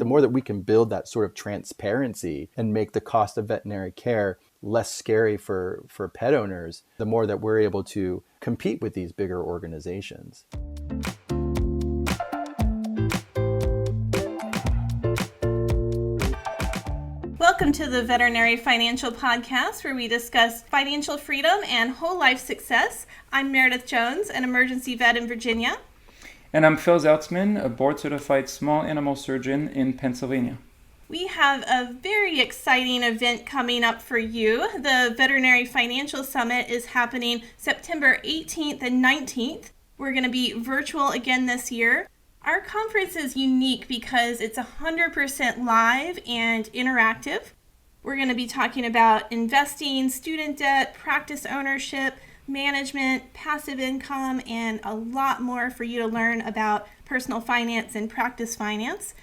the more that we can build that sort of transparency and make the cost of veterinary care less scary for pet owners, the more that we're able to compete with these bigger organizations. Welcome to the Veterinary Financial Podcast, where we discuss financial freedom and whole life success. I'm Meredith Jones, an emergency vet in Virginia. And I'm Phil Zeltzman, a board-certified small animal surgeon in Pennsylvania. We have a very exciting event coming up for you. The Veterinary Financial Summit is happening September 18th and 19th. We're going to be virtual again this year. Our conference is unique because it's 100% live and interactive. We're going to be talking about investing, student debt, practice ownership, management, passive income, and a lot more for you to learn about personal finance and practice finance.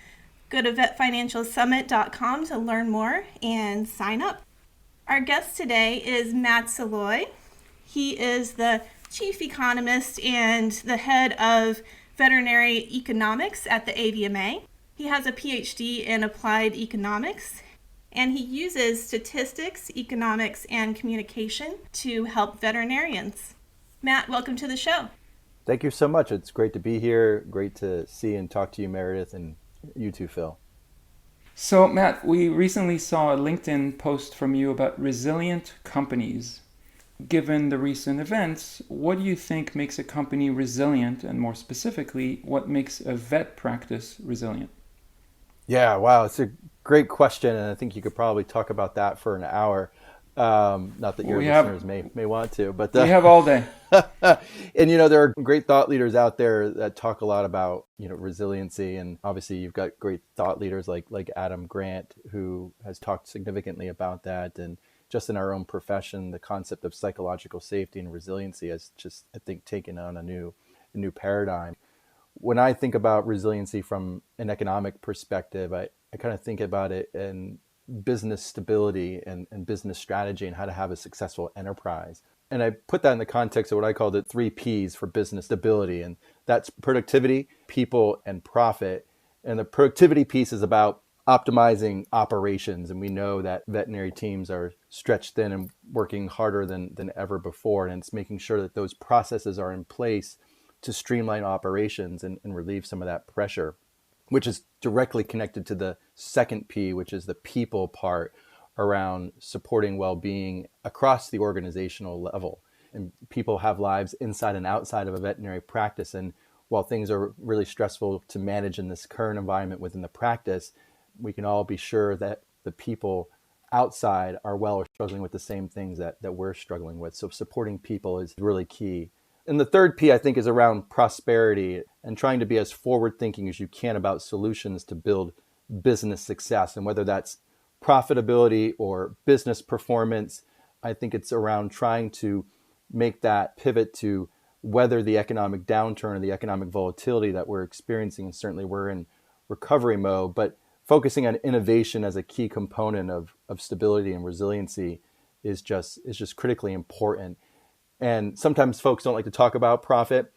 Go to vetfinancialsummit.com to learn more and sign up. Our guest today is Matt Salois. He is the chief economist and the head of Veterinary Economics at the AVMA. He has a PhD in applied economics, and he uses statistics, economics, and communication to help veterinarians. Matt, welcome to the show. Thank you so much. It's great to be here. Great to see and talk to you, Meredith, and you too, Phil. So, Matt, we recently saw a LinkedIn post from you about resilient companies. Given the recent events, what do you think makes a company resilient, and more specifically, what makes a vet practice resilient? Yeah, wow, it's a great question, and I think you could probably talk about that for an hour. Not that your listeners may want to, but we have all day. And there are great thought leaders out there that talk a lot about resiliency, and obviously you've got great thought leaders like Adam Grant, who has talked significantly about that. And just in our own profession, the concept of psychological safety and resiliency has just, I think, taken on a new paradigm. When I think about resiliency from an economic perspective, I kind of think about it in business stability and business strategy and how to have a successful enterprise. And I put that in the context of what I call the 3 Ps for business stability. And that's productivity, people, and profit. And the productivity piece is about optimizing operations. And we know that veterinary teams are stretched thin and working harder than ever before. And it's making sure that those processes are in place to streamline operations and relieve some of that pressure, which is directly connected to the second P, which is the people part around supporting well-being across the organizational level. And people have lives inside and outside of a veterinary practice. And while things are really stressful to manage in this current environment within the practice, we can all be sure that the people outside are well or struggling with the same things that we're struggling with. So supporting people is really key. And the third P, I think, is around prosperity and trying to be as forward-thinking as you can about solutions to build business success. And whether that's profitability or business performance, I think it's around trying to make that pivot to weather the economic downturn or the economic volatility that we're experiencing. And certainly we're in recovery mode, but focusing on innovation as a key component of stability and resiliency is just critically important. And sometimes folks don't like to talk about profit.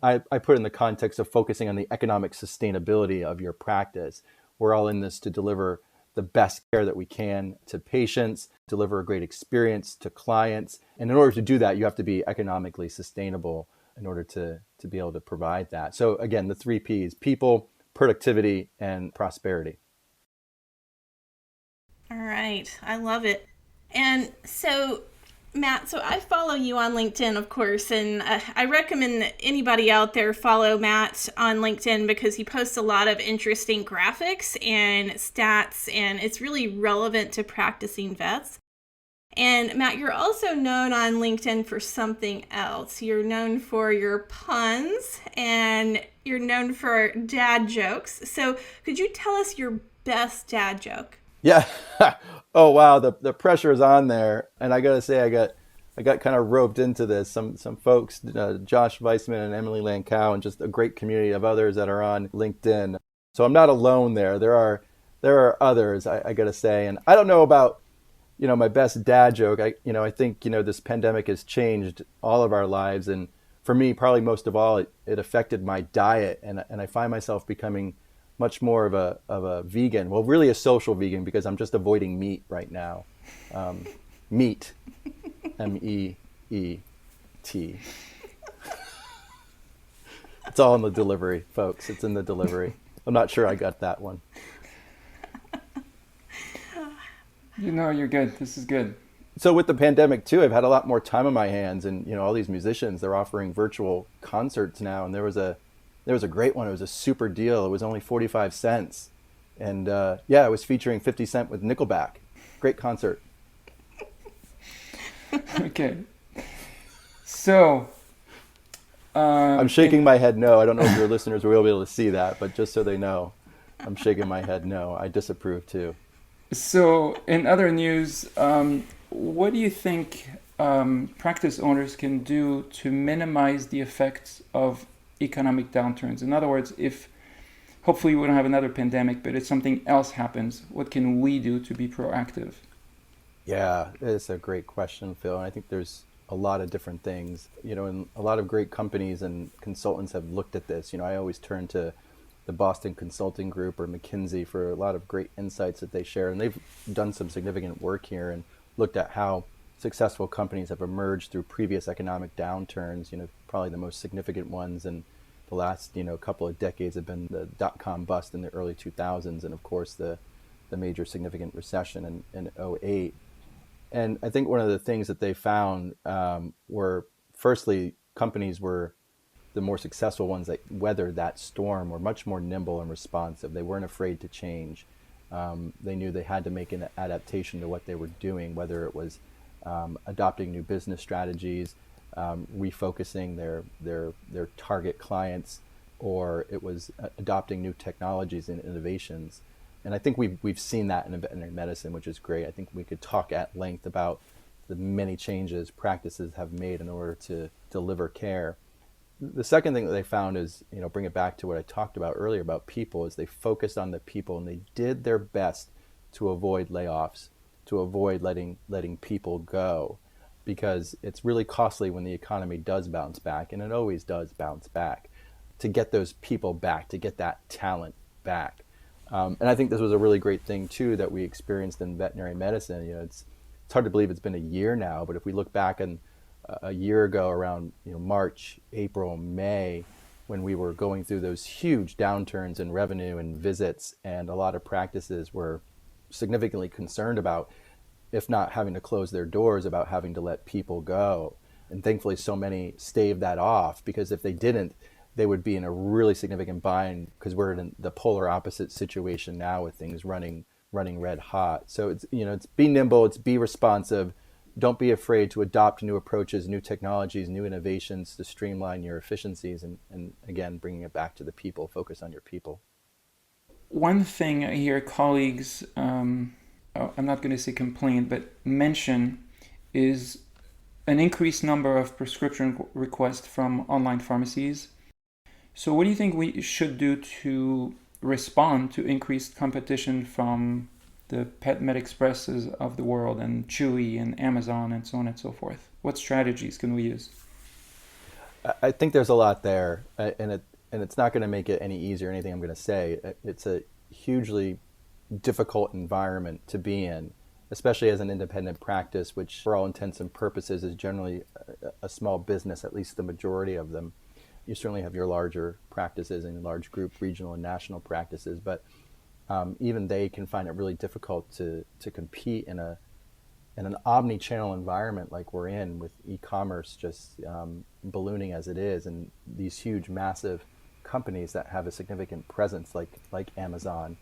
I put it in the context of focusing on the economic sustainability of your practice. We're all in this to deliver the best care that we can to patients, deliver a great experience to clients. And in order to do that, you have to be economically sustainable in order to be able to provide that. So again, the 3 Ps: people, productivity, and prosperity. All right. I love it. And so, Matt, I follow you on LinkedIn, of course, and I recommend that anybody out there follow Matt on LinkedIn because he posts a lot of interesting graphics and stats, and it's really relevant to practicing vets. And Matt, you're also known on LinkedIn for something else. You're known for your puns, and you're known for dad jokes. So could you tell us your best dad joke? Yeah. Oh, wow. The pressure is on there. And I got to say, I got kind of roped into this. Some folks, Josh Weissman and Emily Lankow, and just a great community of others that are on LinkedIn. So I'm not alone there. There are others, I got to say. And I don't know about, my best dad joke. I think, this pandemic has changed all of our lives. And for me, probably most of all, it affected my diet. And I find myself becoming much more of a vegan. Well, really a social vegan because I'm just avoiding meat right now. Meat, MEET. It's all in the delivery, folks. It's in the delivery. I'm not sure I got that one. You're good. This is good. So with the pandemic too, I've had a lot more time on my hands, and all these musicians, they're offering virtual concerts now, and there was a great one. It was a super deal. It was only 45 cents, and yeah, it was featuring 50 Cent with Nickelback. Great concert. Okay. So, I'm shaking my head no. I don't know if your listeners will be able to see that, but just so they know, I'm shaking my head no. I disapprove too. So, in other news, what do you think practice owners can do to minimize the effects of economic downturns? In other words, if hopefully we don't have another pandemic, but if something else happens, what can we do to be proactive? Yeah, it's a great question, Phil. And I think there's a lot of different things, and a lot of great companies and consultants have looked at this. I always turn to the Boston Consulting Group or McKinsey for a lot of great insights that they share. And they've done some significant work here and looked at how successful companies have emerged through previous economic downturns. Probably the most significant ones in the last, couple of decades have been the dot-com bust in the early 2000s, and of course the major significant recession in '08. And I think one of the things that they found were, firstly, companies were the more successful ones that weathered that storm were much more nimble and responsive. They weren't afraid to change. They knew they had to make an adaptation to what they were doing, whether it was adopting new business strategies, refocusing their target clients, or it was adopting new technologies and innovations. And I think we've seen that in veterinary medicine, which is great. I think we could talk at length about the many changes practices have made in order to deliver care. The second thing that they found is, bring it back to what I talked about earlier about people, is they focused on the people and they did their best to avoid layoffs, to avoid letting people go, because it's really costly when the economy does bounce back, and it always does bounce back, to get those people back, to get that talent back. And I think this was a really great thing too that we experienced in veterinary medicine. It's hard to believe it's been a year now, but if we look back in a year ago around March, April, May, when we were going through those huge downturns in revenue and visits, and a lot of practices were significantly concerned about, if not having to close their doors, about having to let people go. And thankfully so many staved that off, because if they didn't, they would be in a really significant bind, because we're in the polar opposite situation now with things running red hot. So it's be nimble, it's be responsive. Don't be afraid to adopt new approaches, new technologies, new innovations to streamline your efficiencies, and again, bringing it back to the people, focus on your people. One thing I hear colleagues, I'm not going to say complain, but mention, is an increased number of prescription requests from online pharmacies. So what do you think we should do to respond to increased competition from the Pet Med Expresses of the world and Chewy and Amazon and so on and so forth? What strategies can we use? I think there's a lot there, and it's not going to make it any easier, anything I'm going to say. It's a hugely difficult environment to be in, especially as an independent practice, which for all intents and purposes is generally a small business, at least the majority of them. You certainly have your larger practices and large group regional and national practices, but even they can find it really difficult to compete in an omni-channel environment like we're in, with e-commerce just ballooning as it is, and these huge, massive companies that have a significant presence like Amazon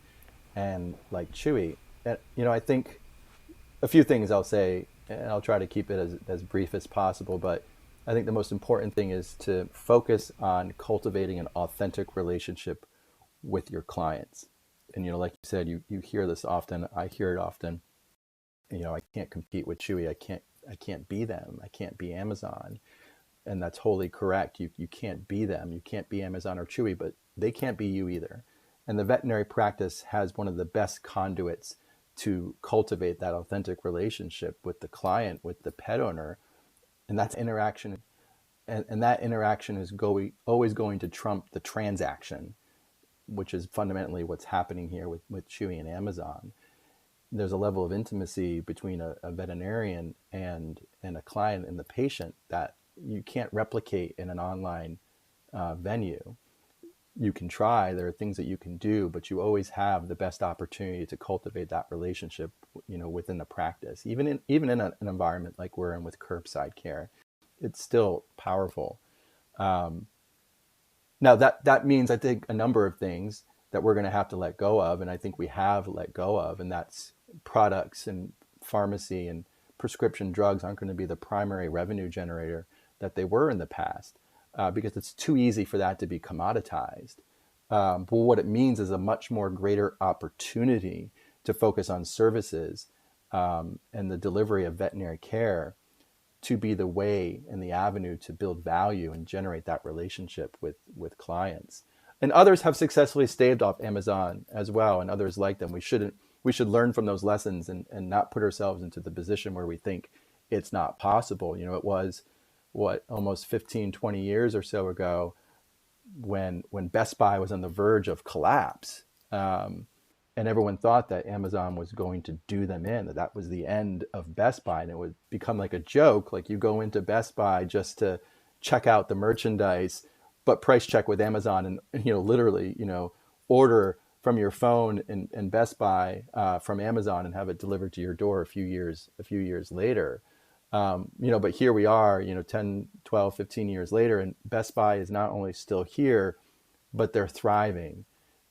and like Chewy. And, I think a few things I'll say, and I'll try to keep it as brief as possible, but I think the most important thing is to focus on cultivating an authentic relationship with your clients. And, like you said, you hear this often. I hear it often. I can't compete with Chewy. I can't be them. I can't be Amazon. And that's wholly correct. You can't be them. You can't be Amazon or Chewy, but they can't be you either. And the veterinary practice has one of the best conduits to cultivate that authentic relationship with the client, with the pet owner. And that's interaction. And that interaction is always going to trump the transaction. which is fundamentally what's happening here with Chewy and Amazon. There's a level of intimacy between a veterinarian and a client and the patient that you can't replicate in an online venue. You can try, there are things that you can do, but you always have the best opportunity to cultivate that relationship, within the practice. Even in an environment like we're in with curbside care, it's still powerful. Now that means, I think, a number of things that we're going to have to let go of, and I think we have let go of, and that's products and pharmacy and prescription drugs aren't going to be the primary revenue generator that they were in the past, because it's too easy for that to be commoditized. But what it means is a much more greater opportunity to focus on services and the delivery of veterinary care to be the way and the avenue to build value and generate that relationship with clients. And others have successfully staved off Amazon as well, and others like them. We should learn from those lessons and not put ourselves into the position where we think it's not possible. It was almost 15, 20 years or so ago when Best Buy was on the verge of collapse. And everyone thought that Amazon was going to do them in, that was the end of Best Buy. And it would become like a joke, like you go into Best Buy just to check out the merchandise, but price check with Amazon and, literally, order from your phone in Best Buy from Amazon and have it delivered to your door a few years later. But here we are, 10, 12, 15 years later, and Best Buy is not only still here, but they're thriving.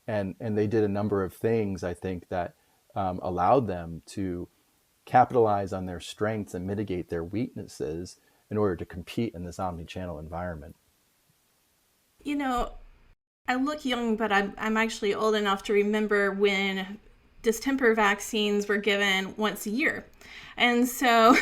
And they did a number of things, I think, that allowed them to capitalize on their strengths and mitigate their weaknesses in order to compete in this omni-channel environment. I look young, but I'm actually old enough to remember when distemper vaccines were given once a year. And so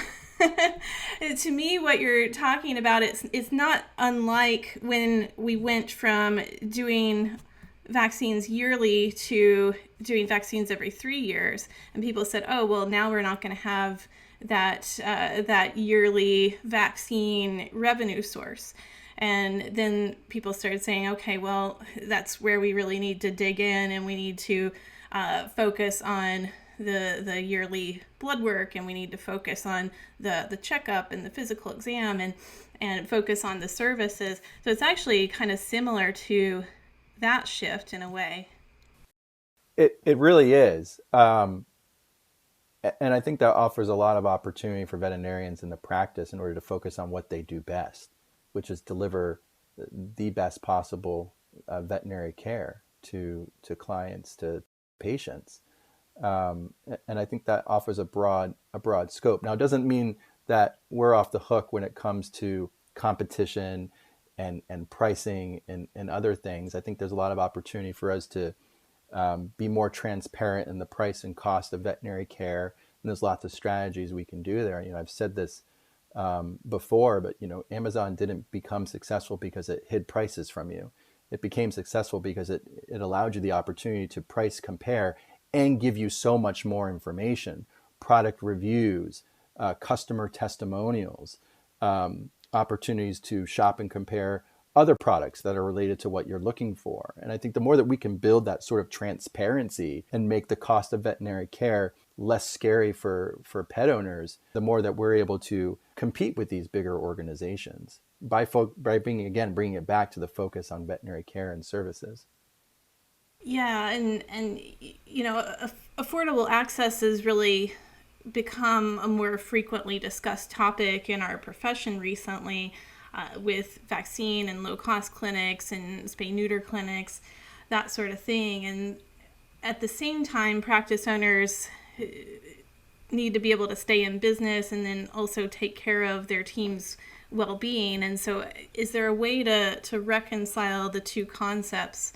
to me, what you're talking about, it's not unlike when we went from doing vaccines yearly to doing vaccines every 3 years, and people said, "Oh, well, now we're not going to have that yearly vaccine revenue source." And then people started saying, "Okay, well, that's where we really need to dig in, and we need to focus on the yearly blood work, and we need to focus on the checkup and the physical exam, and focus on the services." So it's actually kind of similar to that shift in a way. It really is. And I think that offers a lot of opportunity for veterinarians in the practice in order to focus on what they do best, which is deliver the best possible veterinary care to clients, to patients. And I think that offers a broad scope. Now, it doesn't mean that we're off the hook when it comes to competition and pricing and other things. I think there's a lot of opportunity for us to be more transparent in the price and cost of veterinary care. And there's lots of strategies we can do there. I've said this before, but Amazon didn't become successful because it hid prices from you. It became successful because it allowed you the opportunity to price compare and give you so much more information, product reviews, customer testimonials, opportunities to shop and compare other products that are related to what you're looking for. And I think the more that we can build that sort of transparency and make the cost of veterinary care less scary for pet owners, the more that we're able to compete with these bigger organizations by bringing it back to the focus on veterinary care and services. Yeah, and affordable access has really become a more frequently discussed topic in our profession recently, with vaccine and low-cost clinics and spay-neuter clinics, that sort of thing. And at the same time, practice owners need to be able to stay in business and then also take care of their team's well-being. And so is there a way to reconcile the two concepts,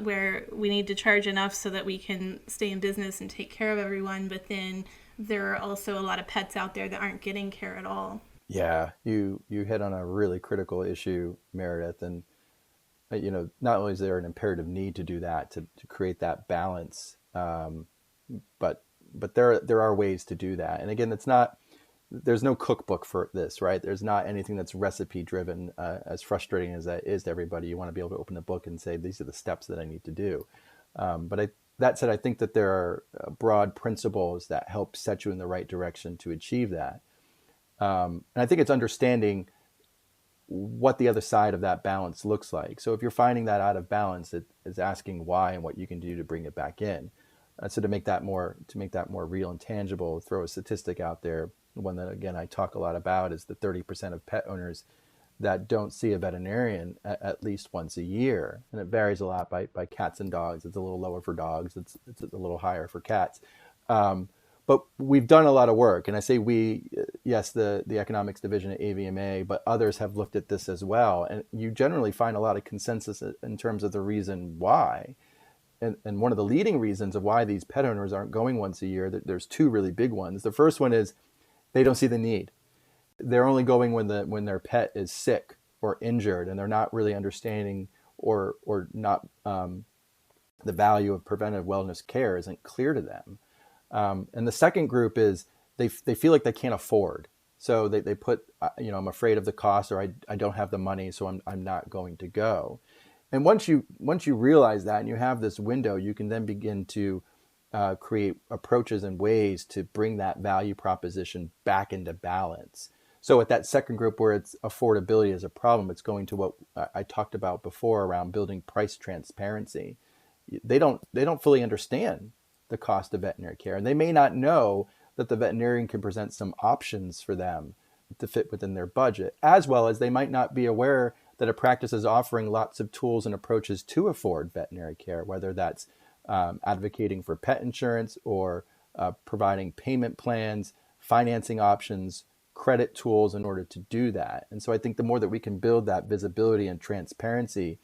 where we need to charge enough so that we can stay in business and take care of everyone, but then there are also a lot of pets out there that aren't getting care at all? Yeah, you hit on a really critical issue, Meredith. And not only is there an imperative need to do that, to create that balance, but there are ways to do that. And again, it's not there's no cookbook for this, right? There's not anything that's recipe driven. As frustrating as that is to everybody, you want to be able to open the book and say, these are the steps that I need to do. That said, I think that there are broad principles that help set you in the right direction to achieve that. And I think it's understanding what the other side of that balance looks like. So if you're finding that out of balance, it is asking why and what you can do to bring it back in. So to make that more real and tangible, throw a statistic out there. One that, again, I talk a lot about is the 30% of pet owners that don't see a veterinarian at least once a year. And it varies a lot by cats and dogs. It's a little lower for dogs. It's a little higher for cats. But we've done a lot of work. And I say we, yes, the economics division at AVMA, but others have looked at this as well. And you generally find a lot of consensus in terms of the reason why. And one of the leading reasons of why these pet owners aren't going once a year, there's two really big ones. The first one is they don't see the need. They're only going when their pet is sick or injured, and they're not really understanding or not the value of preventive wellness care isn't clear to them. And the second group is they feel like they can't afford. So they put, I'm afraid of the cost, or I don't have the money, so I'm not going to go. And once you realize that and you have this window, you can then begin to create approaches and ways to bring that value proposition back into balance. So at that second group where it's affordability is a problem, it's going to what I talked about before around building price transparency. They don't fully understand the cost of veterinary care, and they may not know that the veterinarian can present some options for them to fit within their budget, as well as they might not be aware that a practice is offering lots of tools and approaches to afford veterinary care, whether that's advocating for pet insurance or providing payment plans, financing options, credit tools in order to do that. And so I think the more that we can build that visibility and transparency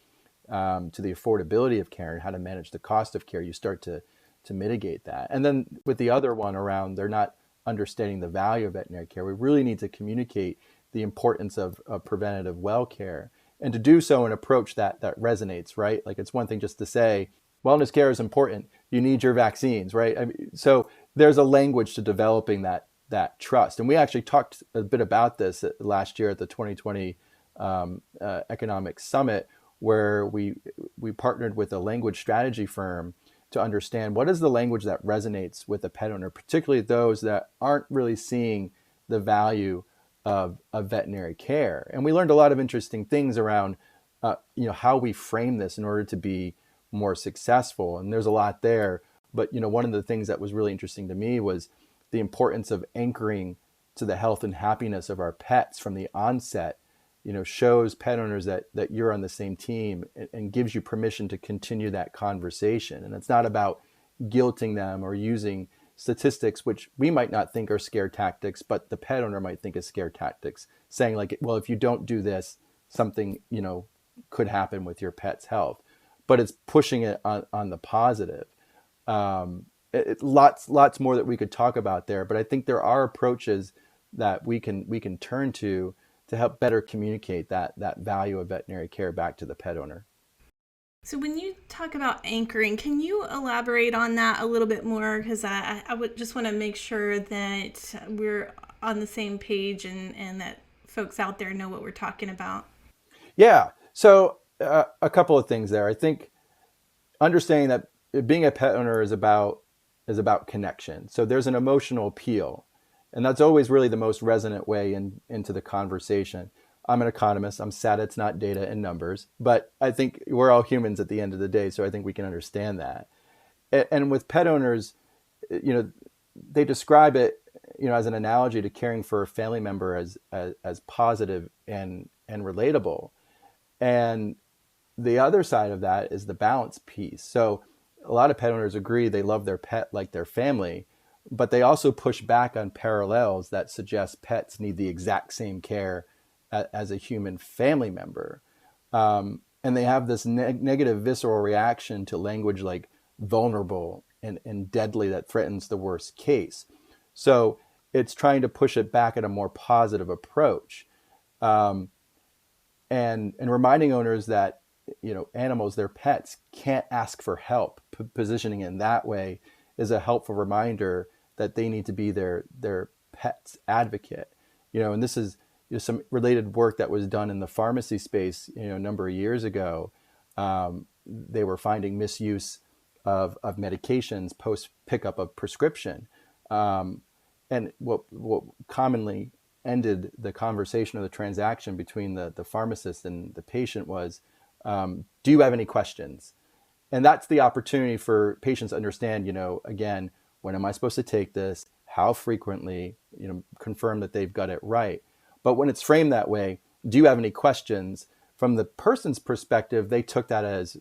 to the affordability of care and how to manage the cost of care, you start to mitigate that. And then with the other one around, they're not understanding the value of veterinary care. We really need to communicate the importance of preventative well care, and to do so in an approach that resonates, right? Like, it's one thing just to say, wellness care is important. You need your vaccines, right? So there's a language to developing that trust. And we actually talked a bit about this last year at the 2020 Economics Summit, where we partnered with a language strategy firm to understand what is the language that resonates with the pet owner, particularly those that aren't really seeing the value of veterinary care. And we learned a lot of interesting things around how we frame this in order to be more successful. And there's a lot there. But one of the things that was really interesting to me was the importance of anchoring to the health and happiness of our pets from the onset. Shows pet owners that you're on the same team and gives you permission to continue that conversation. And it's not about guilting them or using statistics, which we might not think are scare tactics, but the pet owner might think is scare tactics, saying like, well, if you don't do this, something, could happen with your pet's health. But it's pushing it on the positive. Lots more that we could talk about there, but I think there are approaches that we can turn to help better communicate that value of veterinary care back to the pet owner. So when you talk about anchoring, can you elaborate on that a little bit more? Because I would just want to make sure that we're on the same page and that folks out there know what we're talking about. Yeah. So a couple of things there. I think understanding that being a pet owner is about connection. So there's an emotional appeal. And that's always really the most resonant way into the conversation. I'm an economist. I'm sad it's not data and numbers, but I think we're all humans at the end of the day. So I think we can understand that. And with pet owners, they describe it, as an analogy to caring for a family member as positive and relatable. And the other side of that is the balance piece. So a lot of pet owners agree they love their pet like their family, but they also push back on parallels that suggest pets need the exact same care as a human family member. And they have this negative visceral reaction to language like vulnerable and deadly that threatens the worst case. So it's trying to push it back at a more positive approach. And reminding owners that, animals, their pets, can't ask for help. Positioning in that way is a helpful reminder that they need to be their pet's advocate. And this is some related work that was done in the pharmacy space, a number of years ago. They were finding misuse of medications post pickup of prescription. And what commonly ended the conversation or the transaction between the pharmacist and the patient was, do you have any questions? And that's the opportunity for patients to understand, again, when am I supposed to take this? How frequently? Confirm that they've got it right. But when it's framed that way, do you have any questions? From the person's perspective, they took that as,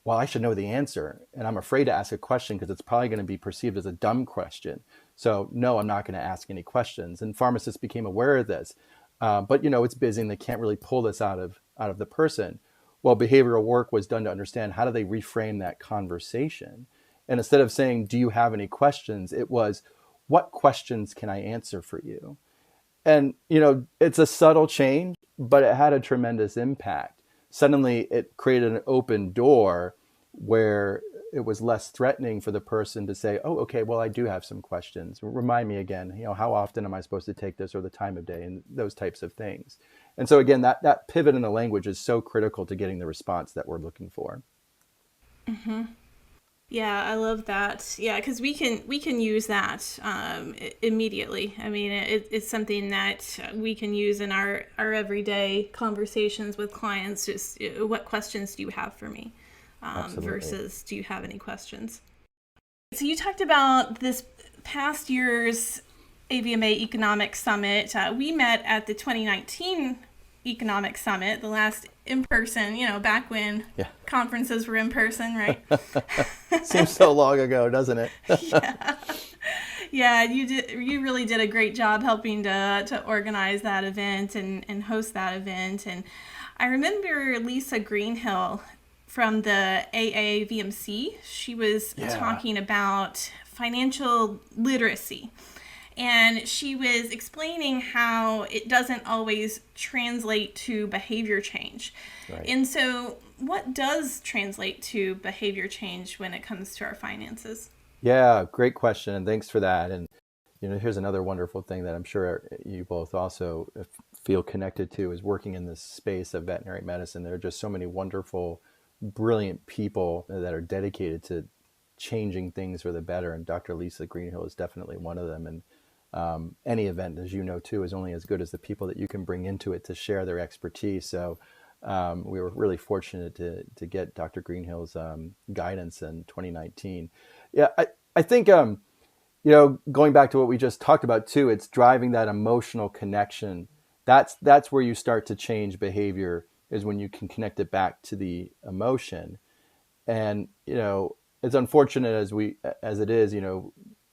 well, I should know the answer. And I'm afraid to ask a question because it's probably going to be perceived as a dumb question. So no, I'm not going to ask any questions. And pharmacists became aware of this. But it's busy and they can't really pull this out of the person. Well, behavioral work was done to understand how do they reframe that conversation. And instead of saying, do you have any questions? It was, what questions can I answer for you? And, it's a subtle change, but it had a tremendous impact. Suddenly it created an open door where it was less threatening for the person to say, oh, okay, well, I do have some questions. Remind me again, how often am I supposed to take this, or the time of day, and those types of things. And so again, that pivot in the language is so critical to getting the response that we're looking for. Mm-hmm. Yeah, I love that. Yeah, because we can use that immediately. I mean, it's something that we can use in our everyday conversations with clients. Just what questions do you have for me, versus do you have any questions? So you talked about this past year's AVMA Economic Summit. We met at the 2019 Economic Summit, the last in-person, back when conferences were in person, right? Seems so long ago, doesn't it? Yeah, you really did a great job helping to organize that event and host that event. And I remember Lisa Greenhill from the AAVMC. She was talking about financial literacy. And she was explaining how it doesn't always translate to behavior change. Right. And so what does translate to behavior change when it comes to our finances? Yeah, great question. And thanks for that. And, here's another wonderful thing that I'm sure you both also feel connected to, is working in this space of veterinary medicine. There are just so many wonderful, brilliant people that are dedicated to changing things for the better. And Dr. Lisa Greenhill is definitely one of them. And any event, as you know, too, is only as good as the people that you can bring into it to share their expertise. So we were really fortunate to get Dr. Greenhill's guidance in 2019. Yeah, I think, going back to what we just talked about, too, it's driving that emotional connection. That's where you start to change behavior, is when you can connect it back to the emotion. And, it's unfortunate as it is,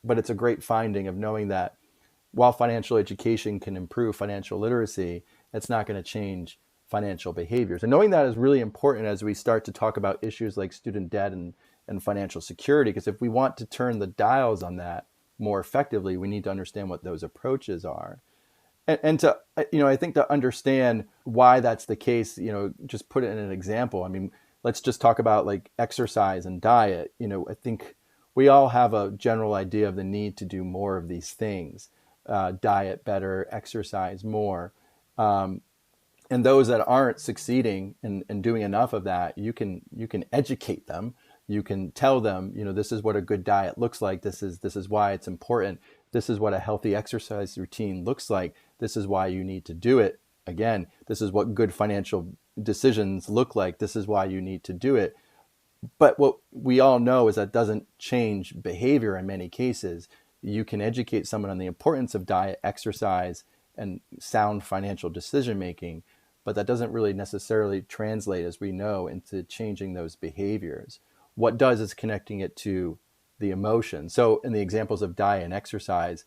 but it's a great finding of knowing that while financial education can improve financial literacy, it's not going to change financial behaviors. And knowing that is really important as we start to talk about issues like student debt and financial security, because if we want to turn the dials on that more effectively, we need to understand what those approaches are. And to, I think to understand why that's the case, just put it in an example. I mean, let's just talk about like exercise and diet. I think we all have a general idea of the need to do more of these things. Diet better, exercise more. And those that aren't succeeding in doing enough of that, you can educate them. You can tell them, this is what a good diet looks like. This is why it's important. This is what a healthy exercise routine looks like. This is why you need to do it. Again, this is what good financial decisions look like. This is why you need to do it. But what we all know is that doesn't change behavior in many cases. You can educate someone on the importance of diet, exercise, and sound financial decision making, but that doesn't really necessarily translate, as we know, into changing those behaviors. What does is connecting it to the emotion. So in the examples of diet and exercise,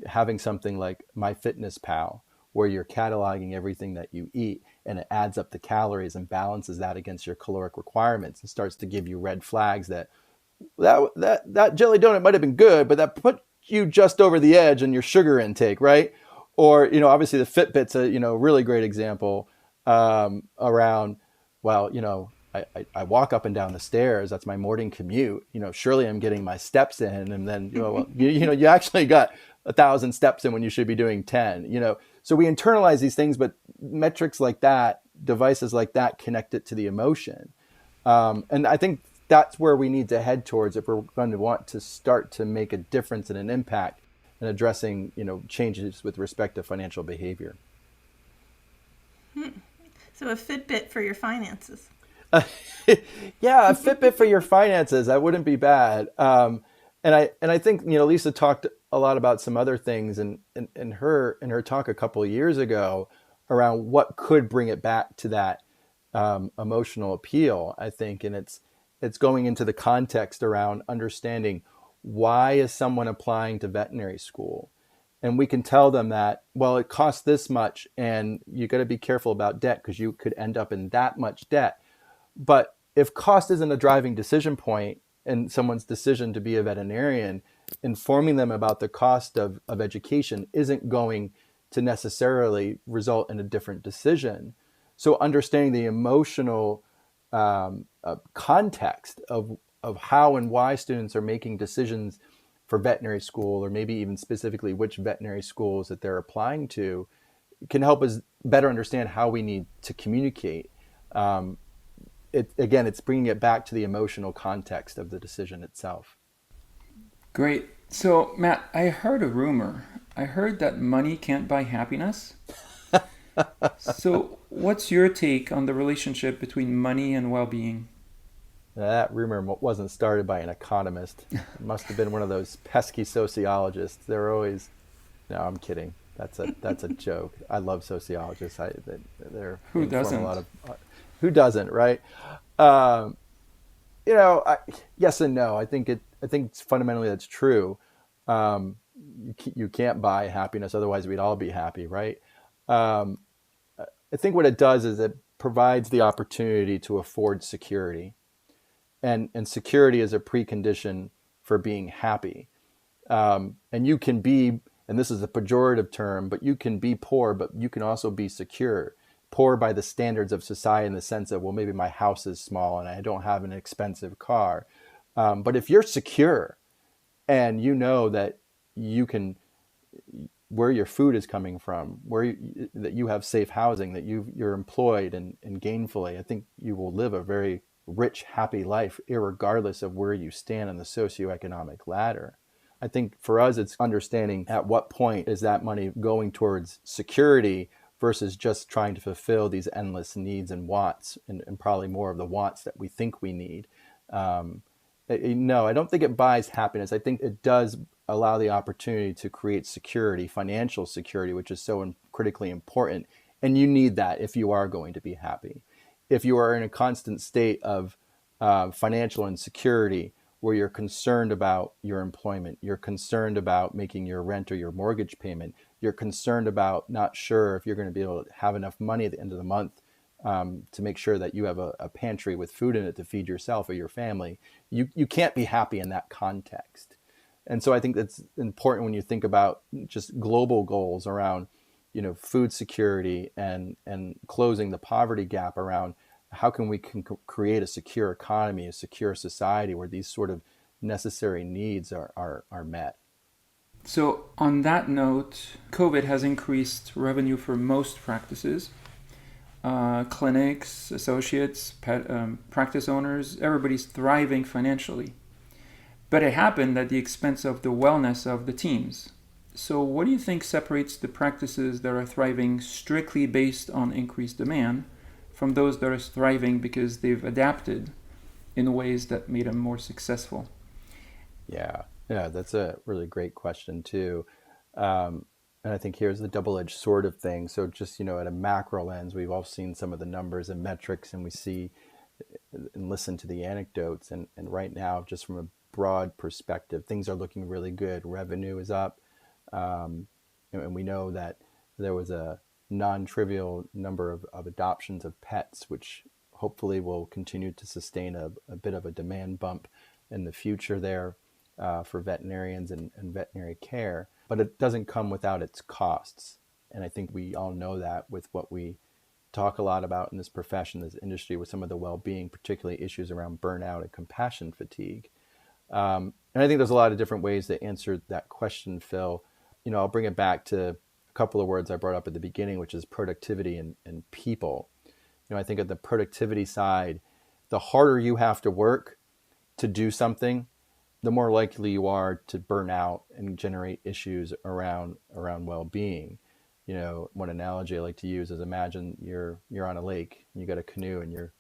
having something like MyFitnessPal, where you're cataloging everything that you eat and it adds up the calories and balances that against your caloric requirements and starts to give you red flags that jelly donut might have been good, but that put you just over the edge on your sugar intake, right? Or, obviously the Fitbit's a, really great example around, well, I walk up and down the stairs. That's my morning commute. Surely I'm getting my steps in. And then, you actually got 1,000 steps in when you should be doing 10, So we internalize these things, but metrics like that, devices like that, connect it to the emotion. And I think that's where we need to head towards if we're going to want to start to make a difference and an impact in addressing, changes with respect to financial behavior. So a Fitbit for your finances. Yeah, a Fitbit for your finances. That wouldn't be bad. And I think, Lisa talked a lot about some other things in her talk a couple of years ago around what could bring it back to that emotional appeal, I think. And it's going into the context around understanding why is someone applying to veterinary school? And we can tell them that, well, it costs this much and you got to be careful about debt because you could end up in that much debt. But if cost isn't a driving decision point in someone's decision to be a veterinarian, informing them about the cost of education isn't going to necessarily result in a different decision. So understanding the emotional context of how and why students are making decisions for veterinary school, or maybe even specifically which veterinary schools that they're applying to, can help us better understand how we need to communicate. It's bringing it back to the emotional context of the decision itself. Great. So, Matt, I heard a rumor. I heard that money can't buy happiness. So, what's your take on the relationship between money and well-being? That rumor wasn't started by an economist. It must have been one of those pesky sociologists. They're always... No, I'm kidding. That's a joke. I love sociologists. They're Who doesn't? Who doesn't, right? Yes and no. I think fundamentally that's true. You can't buy happiness, otherwise we'd all be happy, right? I think what it does is it provides the opportunity to afford security, and security is a precondition for being happy. And you can be, and this is a pejorative term, but you can be poor, but you can also be secure. Poor by the standards of society in the sense of, well, maybe my house is small and I don't have an expensive car. But if you're secure and you know that you can, where your food is coming from, that you have safe housing, that you're employed and gainfully, I think you will live a very rich, happy life, irregardless of where you stand on the socioeconomic ladder. I think for us, it's understanding at what point is that money going towards security versus just trying to fulfill these endless needs and wants, and probably more of the wants that we think we need. No, I don't think it buys happiness. I think it does allow the opportunity to create security, financial security, which is so critically important. And you need that if you are going to be happy. If you are in a constant state of financial insecurity, where you're concerned about your employment, you're concerned about making your rent or your mortgage payment, you're concerned about not sure if you're going to be able to have enough money at the end of the month to make sure that you have a pantry with food in it to feed yourself or your family, you can't be happy in that context. And so I think that's important when you think about just global goals around, food security and closing the poverty gap around how can we create a secure economy, a secure society where these sort of necessary needs are met. So on that note, COVID has increased revenue for most practices. Clinics, associates, practice owners, everybody's thriving financially. But it happened at the expense of the wellness of the teams. So what do you think separates the practices that are thriving strictly based on increased demand from those that are thriving because they've adapted in ways that made them more successful? Yeah, that's a really great question too. And I think here's the double-edged sword of things. So just, at a macro lens, we've all seen some of the numbers and metrics, and we see and listen to the anecdotes. And right now, just from a broad perspective, things are looking really good. Revenue is up. And we know that there was a non-trivial number of adoptions of pets, which hopefully will continue to sustain a bit of a demand bump in the future there for veterinarians and veterinary care. But it doesn't come without its costs. And I think we all know that with what we talk a lot about in this profession, this industry, with some of the well-being, particularly issues around burnout and compassion fatigue. And I think there's a lot of different ways to answer that question, Phil. I'll bring it back to a couple of words I brought up at the beginning, which is productivity and people. I think at the productivity side, the harder you have to work to do something, the more likely you are to burn out and generate issues around well-being. One analogy I like to use is, imagine you're on a lake, and you got a canoe, and you're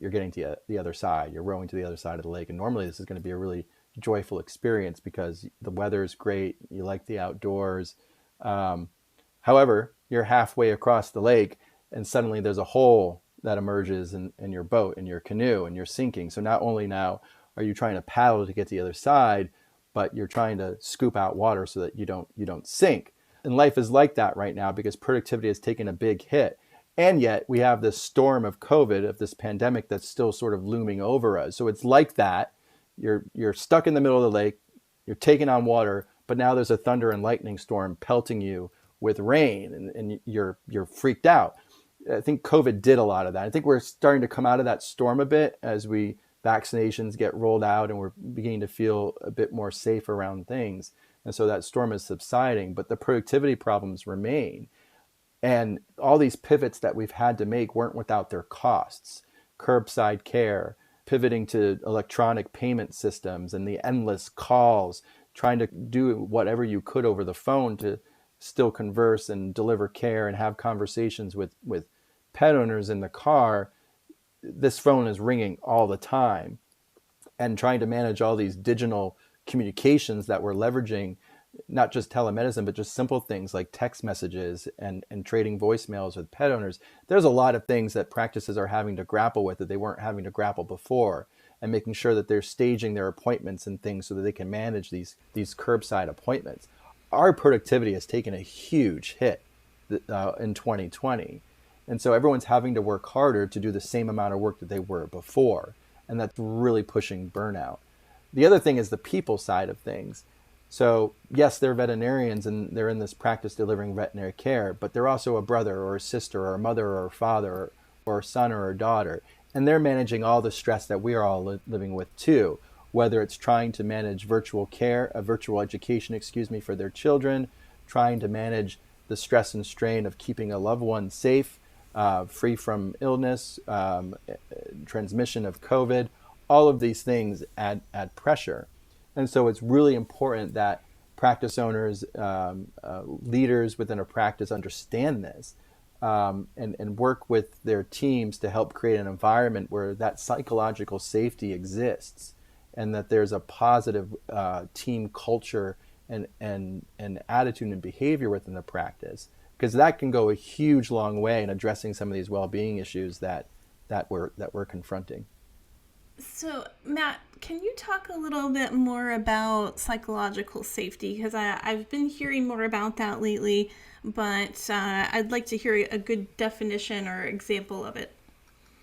getting to the other side. You're rowing to the other side of the lake, and normally this is going to be a really joyful experience because the weather is great. You like the outdoors. However, you're halfway across the lake, and suddenly there's a hole that emerges in your boat, in your canoe, and you're sinking. So not only now are you trying to paddle to get to the other side, but you're trying to scoop out water so that you don't sink. And life is like that right now because productivity has taken a big hit. And yet we have this storm of COVID, of this pandemic that's still sort of looming over us. So it's like that. You're stuck in the middle of the lake, you're taking on water, but now there's a thunder and lightning storm pelting you with rain, and you're freaked out. I think COVID did a lot of that. I think we're starting to come out of that storm a bit as vaccinations get rolled out and we're beginning to feel a bit more safe around things. And so that storm is subsiding, but the productivity problems remain. And all these pivots that we've had to make weren't without their costs. Curbside care, pivoting to electronic payment systems, and the endless calls, trying to do whatever you could over the phone to still converse and deliver care and have conversations with pet owners in the car. This phone is ringing all the time, and trying to manage all these digital communications that we're leveraging, not just telemedicine, but just simple things like text messages and trading voicemails with pet owners. There's a lot of things that practices are having to grapple with that they weren't having to grapple before, and making sure that they're staging their appointments and things so that they can manage these curbside appointments. Our productivity has taken a huge hit in 2020. And so everyone's having to work harder to do the same amount of work that they were before. And that's really pushing burnout. The other thing is the people side of things. So yes, they're veterinarians and they're in this practice delivering veterinary care, but they're also a brother or a sister or a mother or a father or a son or a daughter. And they're managing all the stress that we are all living with too, whether it's trying to manage virtual education, for their children, trying to manage the stress and strain of keeping a loved one safe, free from illness, transmission of COVID. All of these things add pressure. And so it's really important that practice owners, leaders within a practice understand this and work with their teams to help create an environment where that psychological safety exists, and that there's a positive team culture and attitude and behavior within the practice, because that can go a huge long way in addressing some of these well-being issues that we're confronting. So, Matt, can you talk a little bit more about psychological safety? Because I've been hearing more about that lately, but I'd like to hear a good definition or example of it.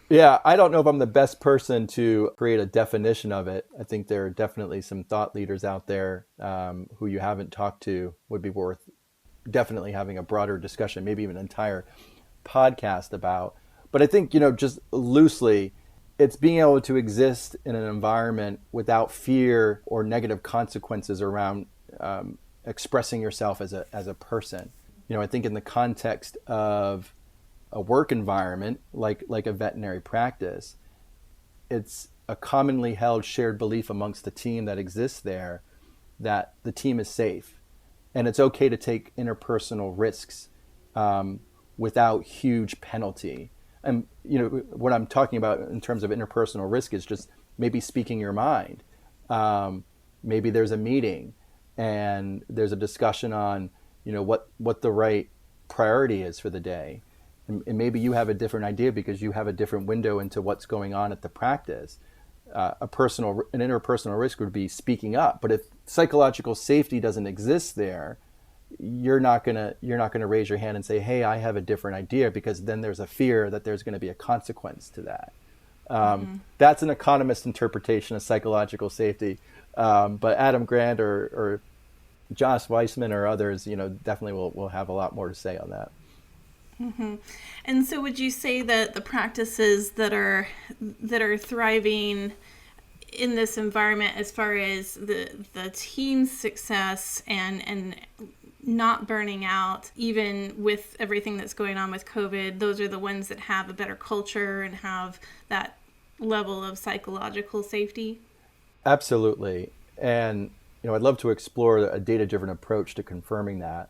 Yeah, I don't know if I'm the best person to create a definition of it. I think there are definitely some thought leaders out there who you haven't talked to would be worth definitely having a broader discussion, maybe even an entire podcast about. But I think, just loosely, it's being able to exist in an environment without fear or negative consequences around expressing yourself as a person. I think in the context of a work environment like a veterinary practice, it's a commonly held shared belief amongst the team that exists there that the team is safe, and it's okay to take interpersonal risks without huge penalty. And what I'm talking about in terms of interpersonal risk is just maybe speaking your mind. Maybe there's a meeting and there's a discussion on what the right priority is for the day. And maybe you have a different idea because you have a different window into what's going on at the practice. An interpersonal risk would be speaking up. But if psychological safety doesn't exist there, you're not gonna raise your hand and say, "Hey, I have a different idea," because then there's a fear that there's going to be a consequence to that. That's an economist interpretation of psychological safety. But Adam Grant or Josh Weissman or others, definitely will have a lot more to say on that. Mm-hmm. And so would you say that the practices that are thriving in this environment, as far as the team's success and not burning out, even with everything that's going on with COVID, those are the ones that have a better culture and have that level of psychological safety? Absolutely. And, I'd love to explore a data-driven approach to confirming that.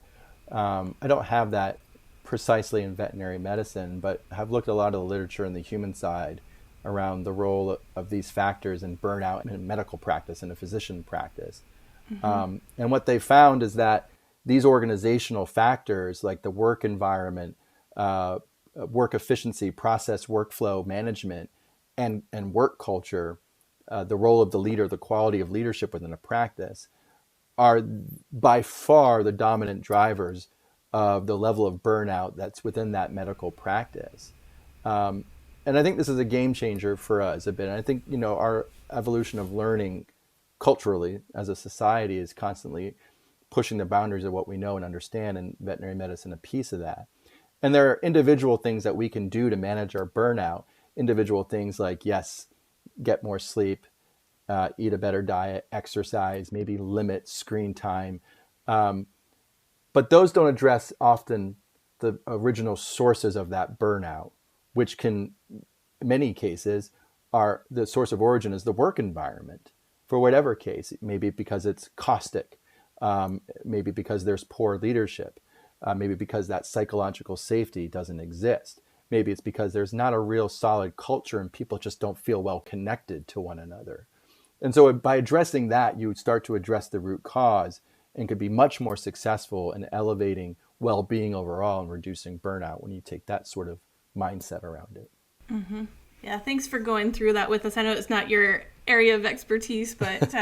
I don't have that precisely in veterinary medicine, but have looked at a lot of the literature in the human side around the role of these factors in burnout in medical practice and a physician practice. And what they found is that these organizational factors like the work environment, work efficiency, process workflow management, and work culture, the role of the leader, the quality of leadership within a practice, are by far the dominant drivers of the level of burnout that's within that medical practice. And I think this is a game changer for us a bit. And I think, our evolution of learning culturally as a society is constantly pushing the boundaries of what we know and understand, and veterinary medicine a piece of that. And there are individual things that we can do to manage our burnout, individual things like, yes, get more sleep, eat a better diet, exercise, maybe limit screen time. But those don't address often the original sources of that burnout, which can, in many cases, are the source of origin is the work environment. For whatever case, maybe because it's caustic, maybe because there's poor leadership, maybe because that psychological safety doesn't exist. Maybe it's because there's not a real solid culture and people just don't feel well connected to one another. And so by addressing that, you would start to address the root cause and could be much more successful in elevating well-being overall and reducing burnout when you take that sort of mindset around it. Mm-hmm. Yeah, thanks for going through that with us. I know it's not your area of expertise, but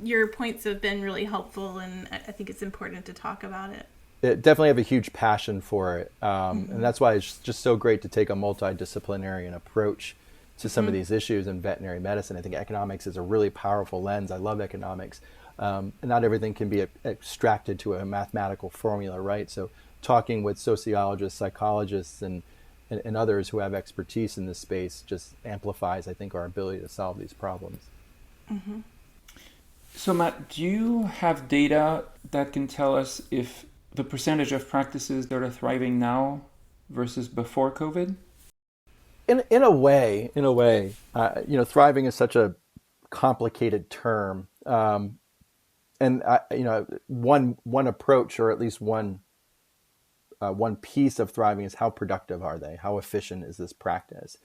your points have been really helpful, and I think it's important to talk about it. Definitely have a huge passion for it, and that's why it's just so great to take a multidisciplinary approach to some of these issues in veterinary medicine. I think economics is a really powerful lens. I love economics. And not everything can be extracted to a mathematical formula, right? So talking with sociologists, psychologists, and others who have expertise in this space just amplifies, I think, our ability to solve these problems. Mm-hmm. So Matt, do you have data that can tell us if the percentage of practices that are thriving now versus before COVID? In a way, thriving is such a complicated term. And one approach, or at least one piece of thriving, is how productive are they? How efficient is this practice?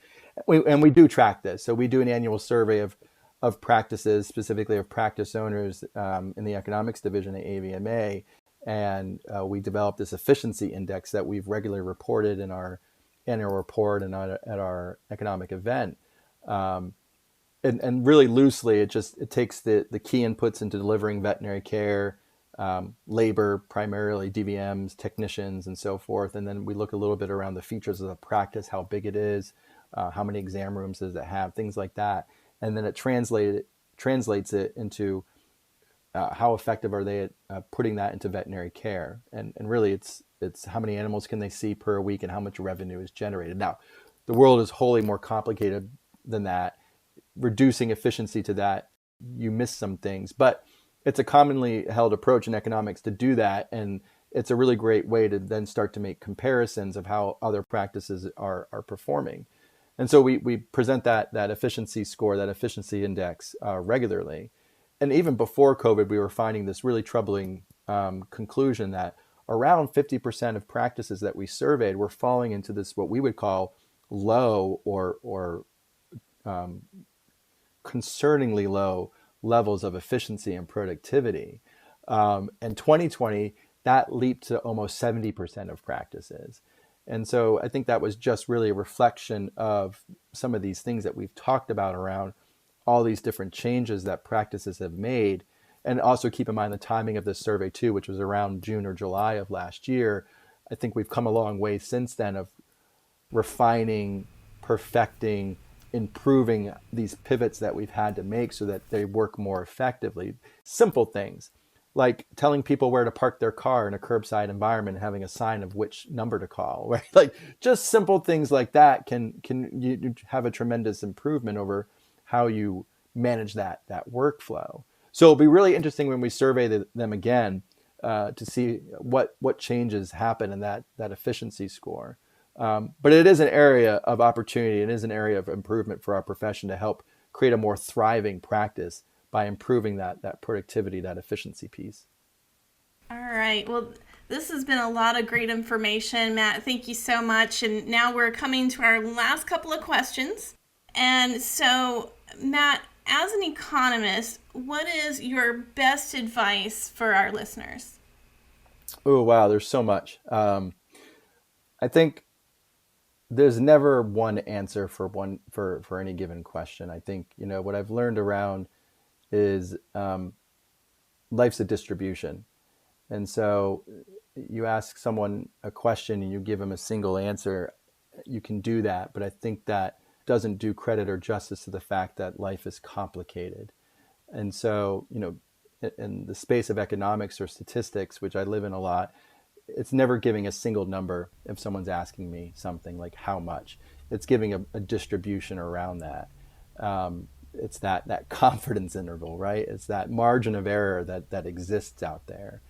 We do track this. So we do an annual survey of practices, specifically of practice owners in the economics division at AVMA, and we developed this efficiency index that we've regularly reported in our annual report and at our economic event. And really loosely, it takes the key inputs into delivering veterinary care, labor, primarily DVMs, technicians, and so forth. And then we look a little bit around the features of the practice, how big it is, how many exam rooms does it have, things like that. And then it translates it into how effective are they at putting that into veterinary care. And really, it's how many animals can they see per week and how much revenue is generated. Now, the world is wholly more complicated than that. Reducing efficiency to that, you miss some things, but it's a commonly held approach in economics to do that, and it's a really great way to then start to make comparisons of how other practices are performing. And so we present that efficiency score, that efficiency index regularly. And even before COVID, we were finding this really troubling conclusion that around 50% of practices that we surveyed were falling into this what we would call low or concerningly low levels of efficiency and productivity. In 2020, that leaped to almost 70% of practices. And so I think that was just really a reflection of some of these things that we've talked about around all these different changes that practices have made. And also keep in mind the timing of this survey too, which was around June or July of last year. I think we've come a long way since then of refining, perfecting, improving these pivots that we've had to make so that they work more effectively. Simple things like telling people where to park their car in a curbside environment and having a sign of which number to call, right? Like just simple things like that can you have a tremendous improvement over how you manage that workflow. So it'll be really interesting when we survey them again to see what changes happen in that efficiency score. But it is an area of opportunity. It is an area of improvement for our profession to help create a more thriving practice by improving that productivity, that efficiency piece. All right. Well, this has been a lot of great information, Matt. Thank you so much. And now we're coming to our last couple of questions. And so, Matt, as an economist, what is your best advice for our listeners? Oh, wow. There's so much. I think there's never one answer for any given question. I think, what I've learned around is life's a distribution. And so you ask someone a question and you give them a single answer, you can do that. But I think that doesn't do credit or justice to the fact that life is complicated. And so, in the space of economics or statistics, which I live in a lot, it's never giving a single number if someone's asking me something like how much. It's giving a distribution around that. It's that confidence interval, right? It's that margin of error that exists out there.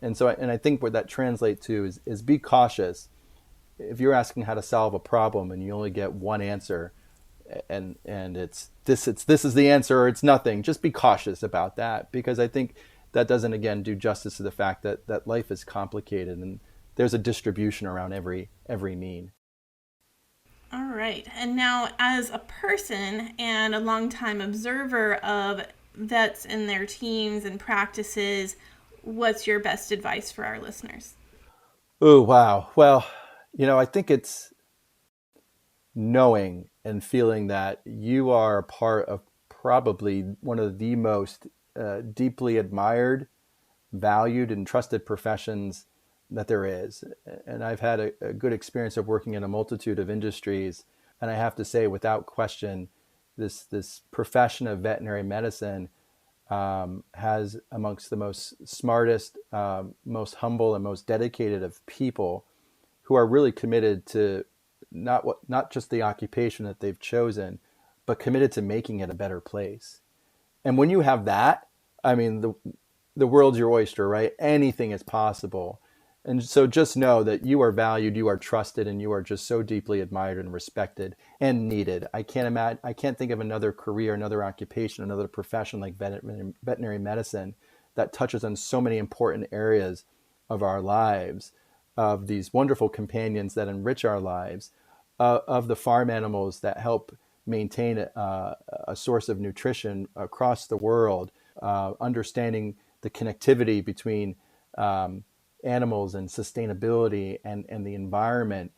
And so, I think what that translates to is be cautious. If you're asking how to solve a problem and you only get one answer, and it's this is the answer or it's nothing, just be cautious about that, because I think that doesn't, again, do justice to the fact that life is complicated and there's a distribution around every mean. All right. And now, as a person and a longtime observer of vets and their teams and practices, what's your best advice for our listeners? Oh, wow. Well, I think it's knowing and feeling that you are a part of probably one of the most deeply admired, valued, and trusted professions that there is. And I've had a good experience of working in a multitude of industries. And I have to say, without question, this profession of veterinary medicine has amongst the most smartest, most humble, and most dedicated of people who are really committed to not just the occupation that they've chosen, but committed to making it a better place. And when you have that, I mean, the world's your oyster, right? Anything is possible. And so just know that you are valued, you are trusted, and you are just so deeply admired and respected and needed. I can't think of another career, another occupation, another profession like veterinary medicine that touches on so many important areas of our lives, of these wonderful companions that enrich our lives, of the farm animals that help maintain a source of nutrition across the world, understanding the connectivity between animals and sustainability and the environment,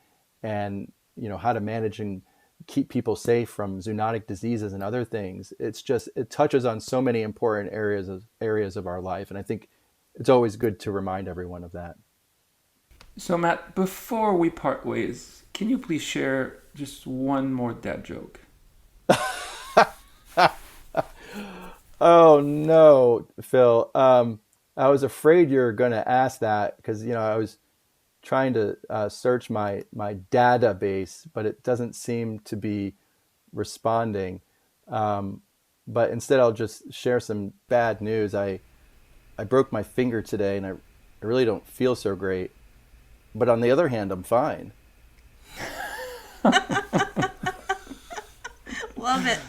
and how to manage and keep people safe from zoonotic diseases and other things. It touches on so many important areas of our life, and I think it's always good to remind everyone of that. So Matt, before we part ways, can you please share just one more dad joke? Oh no, Phil. I was afraid you were going to ask that because, I was trying to search my database, but it doesn't seem to be responding. But instead, I'll just share some bad news. I broke my finger today, and I really don't feel so great. But on the other hand, I'm fine. Love it.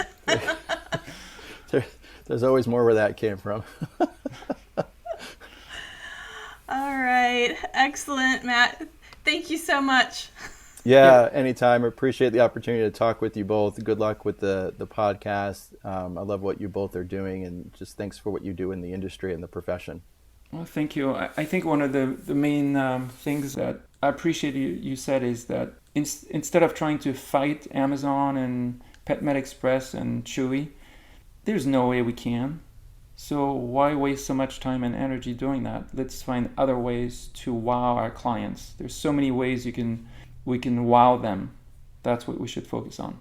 There's always more where that came from. All right. Excellent, Matt. Thank you so much. Yeah, anytime. I appreciate the opportunity to talk with you both. Good luck with the podcast. I love what you both are doing, and just thanks for what you do in the industry and the profession. Well, thank you. I think one of the main things that I appreciate you said is that instead of trying to fight Amazon and PetMed Express and Chewy, there's no way we can. So why waste so much time and energy doing that? Let's find other ways to wow our clients. There's so many ways we can wow them. That's what we should focus on.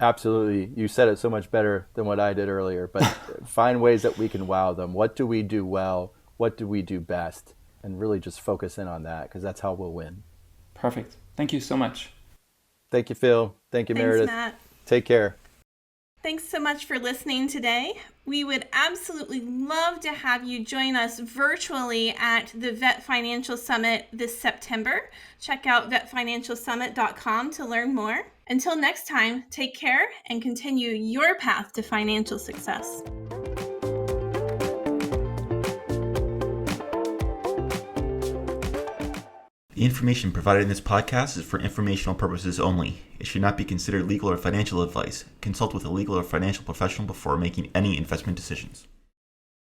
Absolutely. You said it so much better than what I did earlier, but find ways that we can wow them. What do we do well? What do we do best? And really just focus in on that, because that's how we'll win. Perfect. Thank you so much. Thank you, Phil. Thank you, Thanks, Meredith. Matt. Take care. Thanks so much for listening today. We would absolutely love to have you join us virtually at the Vet Financial Summit this September. Check out vetfinancialsummit.com to learn more. Until next time, take care and continue your path to financial success. The information provided in this podcast is for informational purposes only. It should not be considered legal or financial advice. Consult with a legal or financial professional before making any investment decisions.